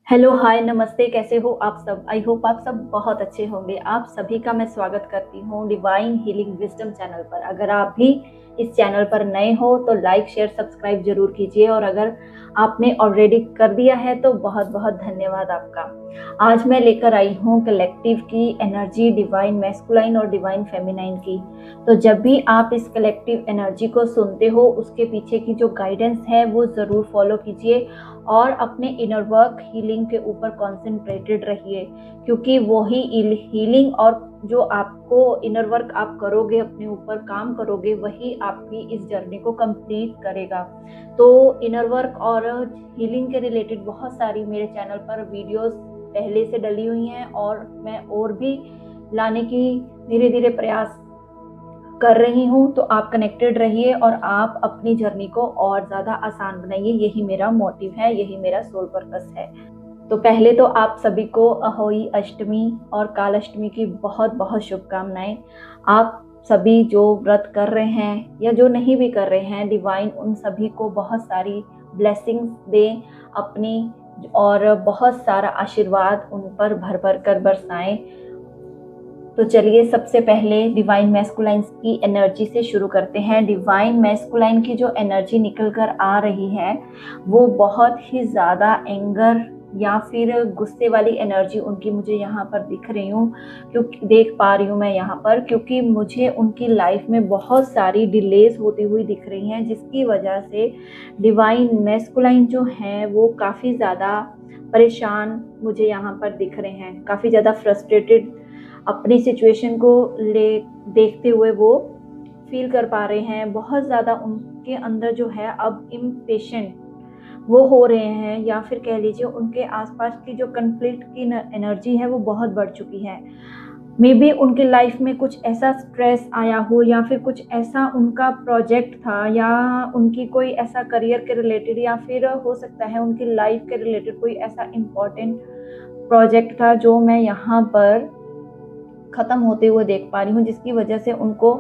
Hello, हाय, नमस्ते। कैसे हो आप सब? आई होप आप सब बहुत अच्छे होंगे। आप सभी का मैं स्वागत करती हूँ डिवाइन हीलिंग विजडम चैनल पर। अगर आप भी इस चैनल पर नए हो तो लाइक शेयर सब्सक्राइब जरूर कीजिए, और अगर आपने ऑलरेडी कर दिया है तो बहुत बहुत धन्यवाद आपका। आज मैं लेकर आई हूँ कलेक्टिव की एनर्जी, डिवाइन मैस्कुलाइन और डिवाइन फेमिनाइन की। तो जब भी आप इस कलेक्टिव एनर्जी को सुनते हो, उसके पीछे की जो गाइडेंस है वो ज़रूर फॉलो कीजिए और अपने इनर वर्क हीलिंग के ऊपर कॉन्सेंट्रेटेड रहिए, क्योंकि वही हीलिंग और जो आपको इनर वर्क आप करोगे, अपने ऊपर काम करोगे, वही आपकी इस जर्नी को कंप्लीट करेगा। तो इनर वर्क और हीलिंग के रिलेटेड बहुत सारी मेरे चैनल पर वीडियोस पहले से डली हुई हैं, और मैं और भी लाने की धीरे धीरे प्रयास कर रही हूँ। तो आप कनेक्टेड रहिए और आप अपनी जर्नी को और ज़्यादा आसान बनाइए। यही मेरा मोटिव है, यही मेरा सोल पर्पस है। तो पहले तो आप सभी को अहोई अष्टमी और काल अष्टमी की बहुत बहुत शुभकामनाएं। आप सभी जो व्रत कर रहे हैं या जो नहीं भी कर रहे हैं, डिवाइन उन सभी को बहुत सारी ब्लेसिंग्स दें अपनी, और बहुत सारा आशीर्वाद उन पर भर भर कर बरसाएं। तो चलिए सबसे पहले डिवाइन मैस्कुलाइन की एनर्जी से शुरू करते हैं। डिवाइन मैस्कुलाइन की जो एनर्जी निकल कर आ रही है वो बहुत ही ज़्यादा एंगर या फिर गुस्से वाली एनर्जी उनकी मुझे यहाँ पर दिख रही हूँ, क्योंकि देख पा रही हूँ मैं यहाँ पर, क्योंकि मुझे उनकी लाइफ में बहुत सारी डिलेज होती हुई दिख रही हैं, जिसकी वजह से डिवाइन मैस्कुलाइन जो हैं वो काफ़ी ज़्यादा परेशान मुझे यहाँ पर दिख रहे हैं, काफ़ी ज़्यादा फ्रस्ट्रेटेड अपनी सिचुएशन को ले देखते हुए वो फील कर पा रहे हैं। बहुत ज़्यादा उनके अंदर जो है अब इम्पेशेंट वो हो रहे हैं, या फिर कह लीजिए उनके आसपास की जो कन्फ्लिक्ट की एनर्जी है वो बहुत बढ़ चुकी है। मे बी उनकी लाइफ में कुछ ऐसा स्ट्रेस आया हो, या फिर कुछ ऐसा उनका प्रोजेक्ट था, या उनकी कोई ऐसा करियर के रिलेटेड, या फिर हो सकता है उनकी लाइफ के रिलेटेड कोई ऐसा इम्पोर्टेंट प्रोजेक्ट था जो मैं यहाँ पर ख़त्म होते हुए देख पा रही हूँ, जिसकी वजह से उनको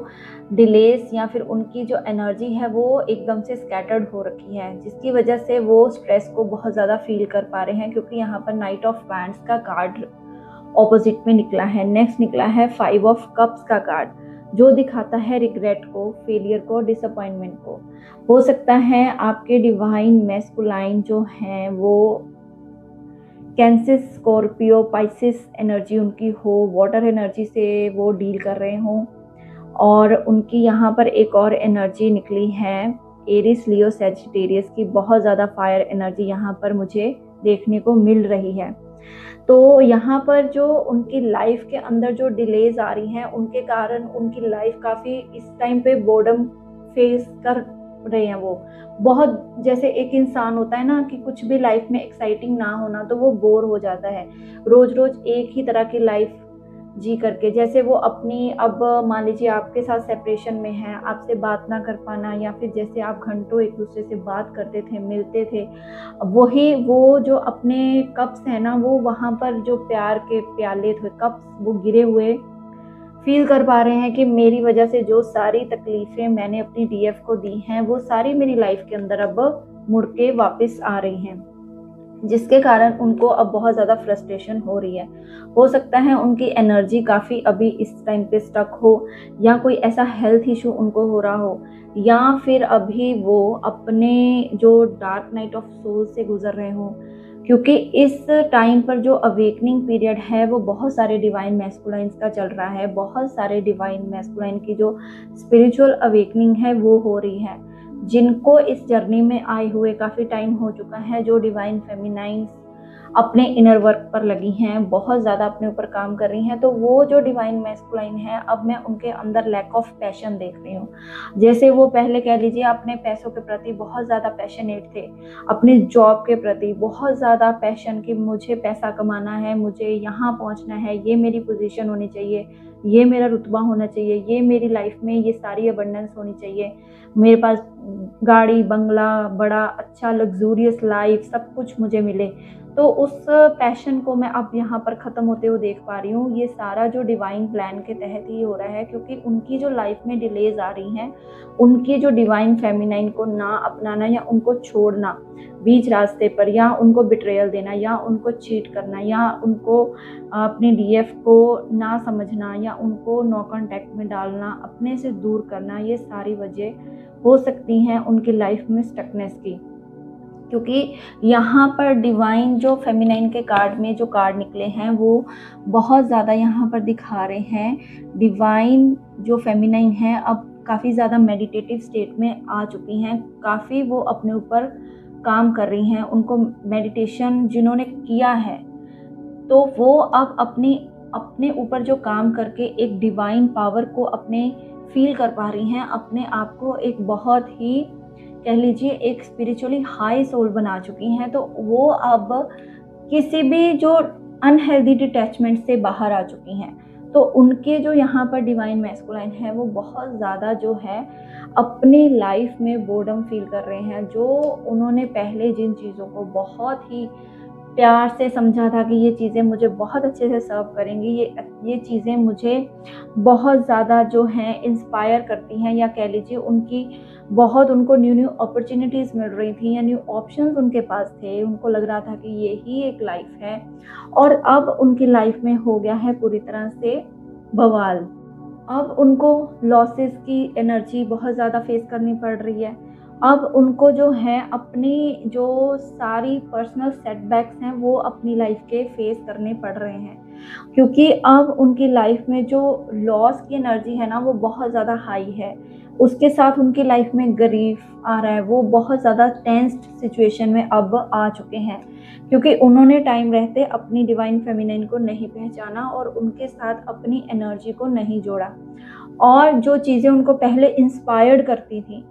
डिलेस या फिर उनकी जो एनर्जी है वो एकदम से स्कैटर्ड हो रखी है, जिसकी वजह से वो स्ट्रेस को बहुत ज़्यादा फील कर पा रहे हैं। क्योंकि यहाँ पर नाइट ऑफ वैंड्स का कार्ड ऑपोजिट में निकला है। नेक्स्ट निकला है 5 ऑफ कप्स का कार्ड, जो दिखाता है रिग्रेट को, फेलियर को, डिसअपॉइंटमेंट को। हो सकता है आपके डिवाइन मैस्कुलाइन जो हैं वो कैंसर, स्कॉर्पियो, पाइसिस एनर्जी उनकी हो, वाटर एनर्जी से वो डील कर रहे हों। और उनकी यहाँ पर एक और एनर्जी निकली है एरिस, लियो, सैजिटेरियस की। बहुत ज़्यादा फायर एनर्जी यहाँ पर मुझे देखने को मिल रही है। तो यहाँ पर जो उनकी लाइफ के अंदर जो डिलेज आ रही हैं, उनके कारण उनकी लाइफ काफ़ी इस टाइम पे बोर्डम फेस कर रहे हैं। वो बहुत, जैसे एक इंसान होता है ना कि कुछ भी लाइफ में एक्साइटिंग ना होना तो वो बोर हो जाता है, रोज रोज एक ही तरह की लाइफ जी करके। जैसे वो अपनी, अब मान लीजिए आपके साथ सेपरेशन में है, आपसे बात ना कर पाना, या फिर जैसे आप घंटों एक दूसरे से बात करते थे, मिलते थे, वही वो जो अपने कप्स है ना, वो वहाँ पर जो प्यार के प्याले थे, कप्स वो गिरे हुए फील कर पा रहे हैं कि मेरी वजह से जो सारी तकलीफ़ें मैंने अपनी डीएफ को दी हैं वो सारी मेरी लाइफ के अंदर अब मुड़ के वापस आ रही हैं, जिसके कारण उनको अब बहुत ज़्यादा फ्रस्ट्रेशन हो रही है। हो सकता है उनकी एनर्जी काफ़ी अभी इस टाइम पे स्टक हो, या कोई ऐसा हेल्थ इशू उनको हो रहा हो, या फिर अभी वो अपने जो डार्क नाइट ऑफ सोल से गुजर रहे हों। क्योंकि इस टाइम पर जो अवेकनिंग पीरियड है वो बहुत सारे डिवाइन मैस्कुलाइंस का चल रहा है। बहुत सारे डिवाइन मैस्कुलाइन की जो स्पिरिचुअल अवेकनिंग है वो हो रही है, जिनको इस जर्नी में आए हुए काफ़ी टाइम हो चुका है। जो डिवाइन फेमिनाइंस अपने इनर वर्क पर लगी हैं, बहुत ज़्यादा अपने ऊपर काम कर रही हैं, तो वो जो डिवाइन मैस्कुलाइन है, अब मैं उनके अंदर लैक ऑफ पैशन देख रही हूँ। जैसे वो पहले कह लीजिए अपने पैसों के प्रति बहुत ज़्यादा पैशनेट थे, अपने जॉब के प्रति बहुत ज़्यादा पैशन कि मुझे पैसा कमाना है, मुझे यहाँ पहुँचना है, ये मेरी पोजीशन होनी चाहिए, ये मेरा रुतबा होना चाहिए, ये मेरी लाइफ में ये सारी अबंडेंस होनी चाहिए, मेरे पास गाड़ी बंगला, बड़ा अच्छा लग्जूरियस लाइफ सब कुछ मुझे मिले, तो उस पैशन को मैं अब यहाँ पर ख़त्म होते हुए देख पा रही हूँ। ये सारा जो डिवाइन प्लान के तहत ही हो रहा है, क्योंकि उनकी जो लाइफ में डिलेज आ रही हैं, उनकी जो डिवाइन फेमिनाइन को ना अपनाना या उनको छोड़ना बीच रास्ते पर, या उनको बिट्रेयल देना, या उनको चीट करना, या उनको अपने डीएफ को ना समझना, या उनको नो कॉन्टैक्ट में डालना, अपने से दूर करना, ये सारी वजह हो सकती हैं उनकी लाइफ में स्टकनेस की। क्योंकि यहाँ पर डिवाइन जो फेमिनाइन के कार्ड में जो कार्ड निकले हैं वो बहुत ज़्यादा यहाँ पर दिखा रहे हैं। डिवाइन जो फेमिनाइन है अब काफ़ी ज़्यादा मेडिटेटिव स्टेट में आ चुकी हैं, काफ़ी वो अपने ऊपर काम कर रही हैं। उनको मेडिटेशन जिन्होंने किया है तो वो अब अपने ऊपर जो काम करके एक डिवाइन पावर को अपने फील कर पा रही हैं, अपने आप को एक बहुत ही कह लीजिए एक स्पिरिचुअली हाई सोल बना चुकी हैं। तो वो अब किसी भी जो अनहेल्दी डिटैचमेंट से बाहर आ चुकी हैं। तो उनके जो यहाँ पर डिवाइन मैस्कुलाइन है वो बहुत ज़्यादा जो है अपनी लाइफ में बोर्डम फील कर रहे हैं। जो उन्होंने पहले जिन चीज़ों को बहुत ही प्यार से समझा था कि ये चीज़ें मुझे बहुत अच्छे से सर्व करेंगी, ये चीज़ें मुझे बहुत ज़्यादा जो हैं इंस्पायर करती हैं, या कह लीजिए उनको न्यू अपॉर्चुनिटीज़ मिल रही थी, या न्यू ऑप्शंस उनके पास थे। उनको लग रहा था कि ये ही एक लाइफ है, और अब उनकी लाइफ में हो गया है पूरी तरह से बवाल। अब उनको लॉसेस की एनर्जी बहुत ज़्यादा फेस करनी पड़ रही है। अब उनको जो है अपनी जो सारी पर्सनल सेटबैक्स हैं वो अपनी लाइफ के फेस करने पड़ रहे हैं, क्योंकि अब उनकी लाइफ में जो लॉस की एनर्जी है ना वो बहुत ज़्यादा हाई है। उसके साथ उनकी लाइफ में ग्रीफ आ रहा है, वो बहुत ज़्यादा टेंस्ड सिचुएशन में अब आ चुके हैं, क्योंकि उन्होंने टाइम रहते अपनी डिवाइन फेमिनाइन को नहीं पहचाना और उनके साथ अपनी एनर्जी को नहीं जोड़ा, और जो चीज़ें उनको पहले इंस्पायर्ड करती थी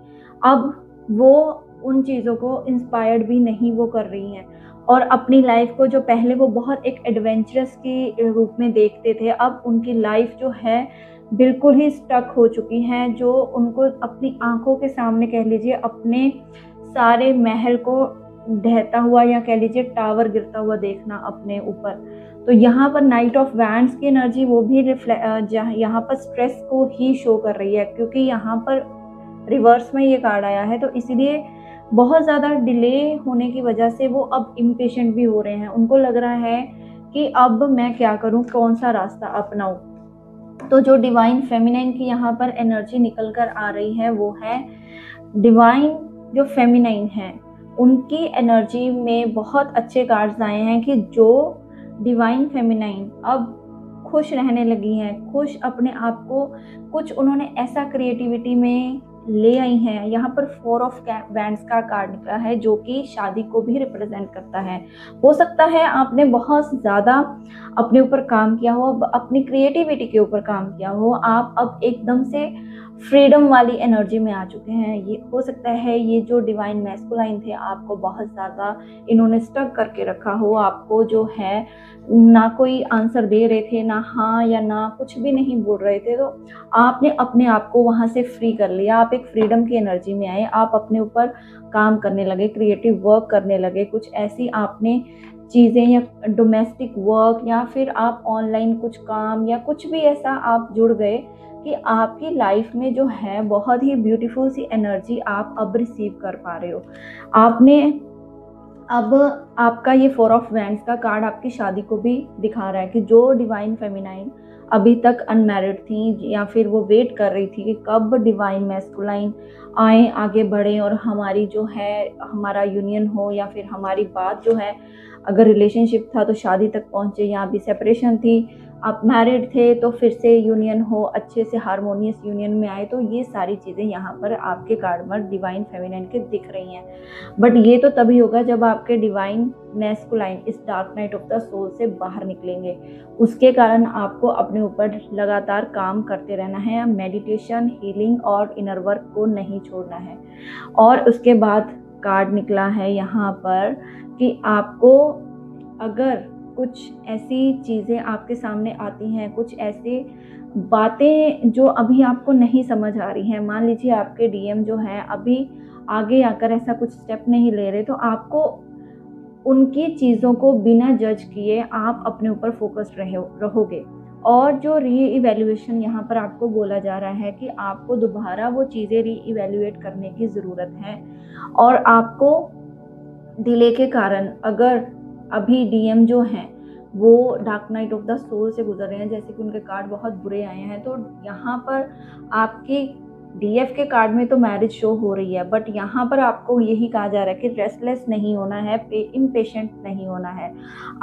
अब वो उन चीज़ों को इंस्पायर्ड भी नहीं वो कर रही हैं। और अपनी लाइफ को जो पहले वो बहुत एक एडवेंचरस के रूप में देखते थे, अब उनकी लाइफ जो है बिल्कुल ही स्टक हो चुकी हैं। जो उनको अपनी आंखों के सामने कह लीजिए अपने सारे महल को ढहता हुआ, या कह लीजिए टावर गिरता हुआ देखना अपने ऊपर। तो यहाँ पर नाइट ऑफ वैंड्स की एनर्जी वो भी यहाँ पर स्ट्रेस को ही शो कर रही है, क्योंकि यहाँ पर रिवर्स में ये कार्ड आया है। तो इसीलिए बहुत ज़्यादा डिले होने की वजह से वो अब इम्पेशेंट भी हो रहे हैं। उनको लग रहा है कि अब मैं क्या करूं, कौन सा रास्ता अपनाऊं। तो जो डिवाइन फेमिनाइन की यहाँ पर एनर्जी निकल कर आ रही है वो है डिवाइन जो फेमिनाइन है उनकी एनर्जी में बहुत अच्छे कार्ड्स आए हैं कि जो डिवाइन फेमिनाइन अब खुश रहने लगी हैं, खुश अपने आप को कुछ उन्होंने ऐसा क्रिएटिविटी में ले आई हैं। यहाँ पर 4 ऑफ वैंड्स का कार्ड निकला है जो कि शादी को भी रिप्रेजेंट करता है। हो सकता है आपने बहुत ज़्यादा अपने ऊपर काम किया हो, अपनी क्रिएटिविटी के ऊपर काम किया हो, आप अब एकदम से फ्रीडम वाली एनर्जी में आ चुके हैं। ये हो सकता है ये जो डिवाइन मैस्कुलाइन थे आपको बहुत ज़्यादा इन्होंने स्टक करके रखा हो, आपको जो है ना कोई आंसर दे रहे थे, ना हाँ या ना कुछ भी नहीं बोल रहे थे। तो आपने अपने आप को वहाँ से फ्री कर लिया, आप एक फ्रीडम की एनर्जी में आए, आप अपने ऊपर काम करने लगे, क्रिएटिव वर्क करने लगे, कुछ ऐसी आपने चीज़ें या डोमेस्टिक वर्क या फिर आप ऑनलाइन कुछ काम या कुछ भी ऐसा आप जुड़ गए कि आपकी लाइफ में जो है बहुत ही ब्यूटीफुल सी एनर्जी आप अब रिसीव कर पा रहे हो। आपने अब आपका ये 4 ऑफ वैंड्स का कार्ड आपकी शादी को भी दिखा रहा है कि जो डिवाइन फेमिनाइन अभी तक अनमैरिड थी या फिर वो वेट कर रही थी कि कब डिवाइन मैस्कुलाइन आए, आगे बढ़े और हमारी जो है हमारा यूनियन हो, या फिर हमारी बात जो है अगर रिलेशनशिप था तो शादी तक पहुँचे, या अभी सेपरेशन थी आप मैरिड थे तो फिर से यूनियन हो, अच्छे से हारमोनियस यूनियन में आए। तो ये सारी चीज़ें यहाँ पर आपके कार्ड में डिवाइन फेमिनाइन के दिख रही हैं। बट ये तो तभी होगा जब आपके डिवाइन मैस्कुलाइन इस dark night of the soul से बाहर निकलेंगे। उसके कारण आपको अपने ऊपर लगातार काम करते रहना है, मेडिटेशन, हीलिंग और इनर वर्क को नहीं छोड़ना है। और उसके बाद कार्ड निकला है यहाँ पर कि आपको अगर कुछ ऐसी चीज़ें आपके सामने आती हैं, कुछ ऐसी बातें जो अभी आपको नहीं समझ आ रही हैं। मान लीजिए आपके डीएम जो हैं अभी आगे आकर ऐसा कुछ स्टेप नहीं ले रहे, तो आपको उनकी चीज़ों को बिना जज किए आप अपने ऊपर फोकस्ड रहोगे। और जो रीइवैल्यूएशन यहाँ पर आपको बोला जा रहा है कि आपको दोबारा वो चीज़ें रीइवैल्यूएट करने की ज़रूरत है। और आपको डिले के कारण अगर अभी डीएम जो हैं वो dark night of the soul से गुजर रहे हैं, जैसे कि उनके कार्ड बहुत बुरे आए हैं, तो यहाँ पर आपकी डीएफ के कार्ड में तो मैरिज शो हो रही है, बट यहाँ पर आपको यही कहा जा रहा है कि रेस्टलेस नहीं होना है, इम्पेशेंट नहीं होना है।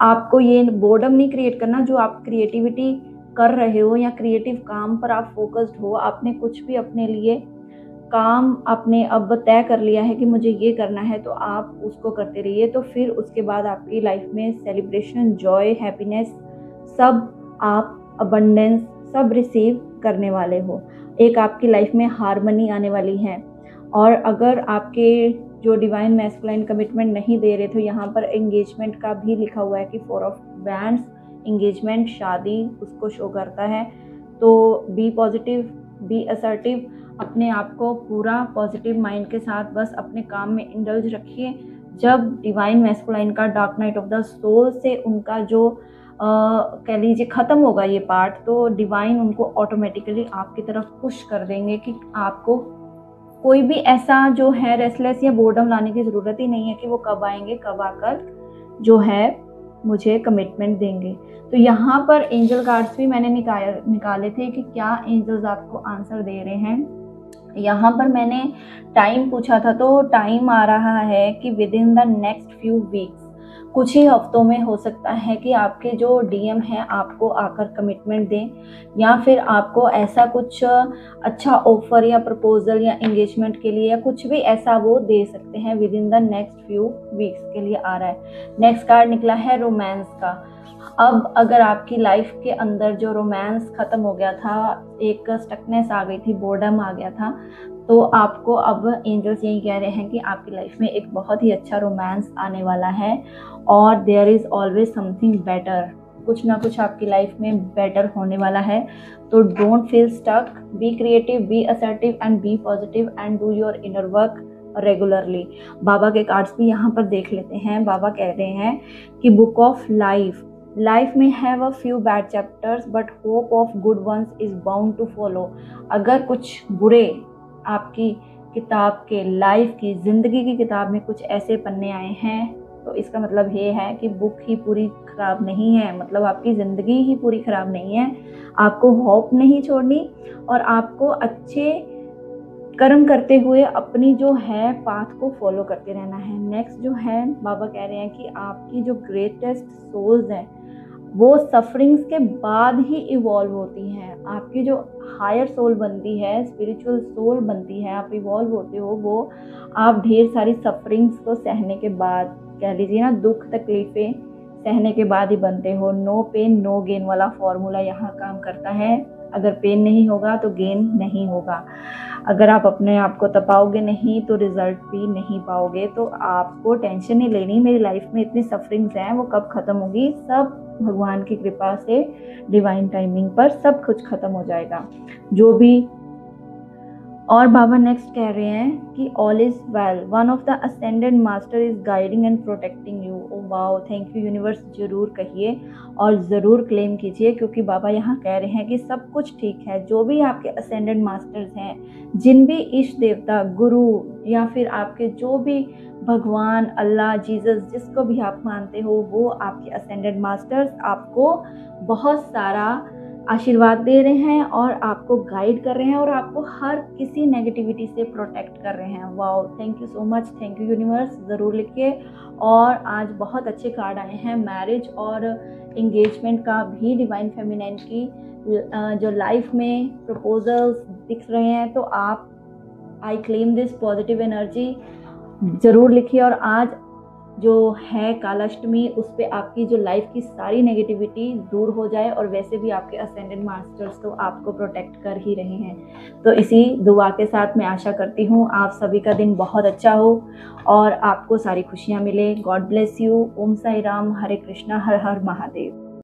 आपको ये बोर्डम नहीं क्रिएट करना। जो आप क्रिएटिविटी कर रहे हो या क्रिएटिव काम पर आप फोकस्ड हो, आपने कुछ भी अपने लिए काम आपने अब तय कर लिया है कि मुझे ये करना है, तो आप उसको करते रहिए। तो फिर उसके बाद आपकी लाइफ में सेलिब्रेशन, जॉय, हैप्पीनेस सब आप अबंडेंस सब रिसीव करने वाले हो। एक आपकी लाइफ में हार्मनी आने वाली है। और अगर आपके जो डिवाइन मैस्कुलाइन कमिटमेंट नहीं दे रहे, तो यहाँ पर एंगेजमेंट का भी लिखा हुआ है कि 4 ऑफ बैंड्स, एंगेजमेंट, शादी उसको शो करता है। तो बी पॉजिटिव, बी असर्टिव, अपने आप को पूरा पॉजिटिव माइंड के साथ बस अपने काम में इंडल्ज रखिए। जब डिवाइन मैस्कुलाइन का dark night of the soul से उनका जो कह लीजिए ख़त्म होगा ये पार्ट, तो डिवाइन उनको ऑटोमेटिकली आपकी तरफ पुश कर देंगे कि आपको कोई भी ऐसा जो है रेस्टलेस या बोर्डम लाने की ज़रूरत ही नहीं है कि वो कब आएंगे, कब आकर जो है मुझे कमिटमेंट देंगे। तो यहाँ पर एंजल कार्ड्स भी मैंने निकाले थे कि क्या एंजल्स आपको आंसर दे रहे हैं। यहाँ पर मैंने टाइम पूछा था, तो टाइम आ रहा है कि with in the next few weeks, कुछ ही हफ्तों में हो सकता है कि आपके जो डीएम हैं आपको आकर कमिटमेंट दें, या फिर आपको ऐसा कुछ अच्छा ऑफर या प्रपोजल या एंगेजमेंट के लिए या कुछ भी ऐसा वो दे सकते हैं। With in the next few weeks के लिए आ रहा है। नेक्स्ट कार्ड निकला है रोमांस का। अब अगर आपकी लाइफ के अंदर जो रोमांस ख़त्म हो गया था, एक स्टकनेस आ गई थी, बोर्डम आ गया था, तो आपको अब एंजल्स यही कह रहे हैं कि आपकी लाइफ में एक बहुत ही अच्छा रोमांस आने वाला है। और there is always something better, कुछ ना कुछ आपकी लाइफ में बेटर होने वाला है। तो don't feel stuck, be creative, be assertive and be positive and do your inner work regularly. बाबा के कार्ड्स भी यहाँ पर देख लेते हैं। बाबा कह रहे हैं कि बुक ऑफ लाइफ में have a few bad chapters but hope of good ones is bound to follow. अगर कुछ बुरे आपकी किताब के, लाइफ की, ज़िंदगी की किताब में कुछ ऐसे पन्ने आए हैं, तो इसका मतलब ये है कि बुक ही पूरी ख़राब नहीं है, मतलब आपकी ज़िंदगी ही पूरी ख़राब नहीं है। आपको होप नहीं छोड़नी और आपको अच्छे कर्म करते हुए अपनी जो है पाथ को फॉलो करते रहना है। नेक्स्ट जो है बाबा कह रहे हैं कि आपकी जो ग्रेटेस्ट सोल्स हैं वो सफरिंग्स के बाद ही इवॉल्व होती हैं। आपकी जो हायर सोल बनती है, स्पिरिचुअल सोल बनती है, आप इवॉल्व होते हो, वो आप ढेर सारी सफरिंग्स को सहने के बाद, कह लीजिए ना, दुख तकलीफ़ें सहने के बाद ही बनते हो। नो पेन नो गेन वाला फॉर्मूला यहाँ काम करता है। अगर पेन नहीं होगा तो गेन नहीं होगा। अगर आप अपने आप को तपाओगे नहीं तो रिजल्ट भी नहीं पाओगे। तो आपको टेंशन नहीं लेनी, मेरी लाइफ में इतनी सफरिंग्स हैं, वो कब ख़त्म होगी, सब भगवान की कृपा से डिवाइन टाइमिंग पर सब कुछ ख़त्म हो जाएगा जो भी। और बाबा नेक्स्ट कह रहे हैं कि all is well, one of the ascendant master is guiding and protecting you. Oh wow, thank you universe, ज़रूर कहिए और ज़रूर क्लेम कीजिए, क्योंकि बाबा यहाँ कह रहे हैं कि सब कुछ ठीक है। जो भी आपके असेंडेंट मास्टर्स हैं, जिन भी इष्ट देवता, गुरु या फिर आपके जो भी भगवान, अल्लाह, जीसस, जिसको भी आप मानते हो, वो आपके असेंडेंट मास्टर्स आपको बहुत सारा आशीर्वाद दे रहे हैं और आपको गाइड कर रहे हैं और आपको हर किसी नेगेटिविटी से प्रोटेक्ट कर रहे हैं। Wow, thank you so much, thank you universe, ज़रूर लिखिए। और आज बहुत अच्छे कार्ड आए हैं, मैरिज और एंगेजमेंट का भी, डिवाइन फेमिनाइन की जो लाइफ में प्रपोजल्स दिख रहे हैं। तो आप, I claim this positive energy, ज़रूर लिखिए। और आज जो है कालाष्टमी, उस पे आपकी जो लाइफ की सारी नेगेटिविटी दूर हो जाए, और वैसे भी आपके असेंडेंट मास्टर्स तो आपको प्रोटेक्ट कर ही रहे हैं। तो इसी दुआ के साथ मैं आशा करती हूँ आप सभी का दिन बहुत अच्छा हो और आपको सारी खुशियाँ मिले। God bless you. Om Sai Ram, Hare Krishna, हर हर महादेव।